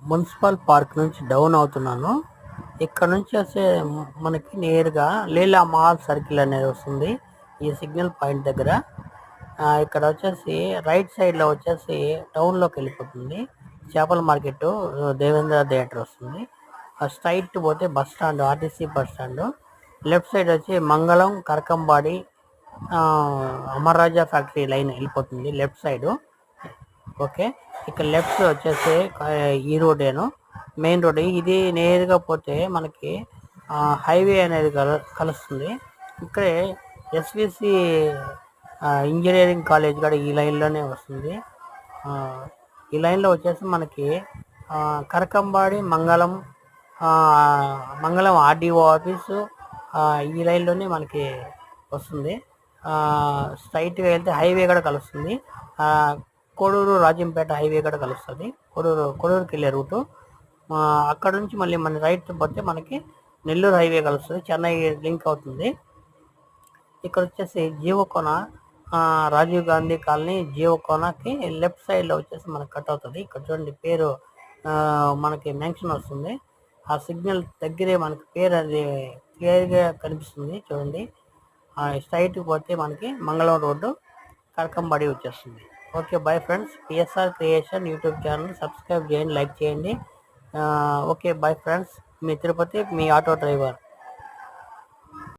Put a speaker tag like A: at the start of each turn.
A: Municipal park నుంచి down అవుతున్నాను. ఇక్కడ నుంచి వస్తే మనకి నేరుగా లీలా మాల్ సర్కిల్ అనేది వస్తుంది ఈ సిగ్నల్ పాయింట్ దగ్గర. ఇక్కడ వచ్చేసి రైట్ సైడ్లో వచ్చేసి టౌన్లోకి వెళ్ళిపోతుంది. చేపల మార్కెట్, దేవేంద్ర థియేటర్ వస్తుంది. స్ట్రైట్ పోతే bus stand, RTC bus stand. Left side వచ్చి మంగళం, కరకంబాడి, అమర్రాజా ఫ్యాక్టరీ లైన్ వెళ్ళిపోతుంది లెఫ్ట్ సైడు. ఓకే, ఇక్కడ లెఫ్ట్ వచ్చేసి ఈ రోడ్డేను, మెయిన్ రోడ్. ఇది నేరుగా పోతే మనకి హైవే అనేది కలుస్తుంది. ఇక్కడే ఎస్విసి ఇంజనీరింగ్ కాలేజ్ కూడా ఈ లైన్లోనే వస్తుంది. ఈ లైన్లో వచ్చేసి మనకి కరకంబాడి, మంగళం ఆర్డీఓ ఆఫీసు ఈ లైన్లోనే మనకి వస్తుంది. స్ట్రైట్గా వెళ్తే హైవే కూడా కలుస్తుంది. కోడూరు రాజంపేట హైవే కూడా కలుస్తుంది. కోడూరుకి వెళ్ళే రూటు. అక్కడ నుంచి మళ్ళీ మన రైట్ పోతే మనకి నెల్లూరు హైవే కలుస్తుంది, చెన్నై లింక్ అవుతుంది. ఇక్కడ వచ్చేసి జీవకోన, రాజీవ్ గాంధీ కాలనీ, జీవకోనకి లెఫ్ట్ సైడ్లో వచ్చేసి మనకి కట్ అవుతుంది. ఇక్కడ చూడండి పేరు మనకి మెన్షన్ వస్తుంది. ఆ సిగ్నల్ దగ్గరే మనకి పేరు అది క్లియర్గా కనిపిస్తుంది చూడండి. స్ట్రైట్కి పోతే మనకి మంగళం రోడ్డు, కరకంబడి వచ్చేస్తుంది. Okay, bye friends. PSR creation YouTube channel subscribe చేయండి, లైక్ చేయండి. Okay, bye friends. మీ తిరుపతి, మీ ఆటో డ్రైవర్.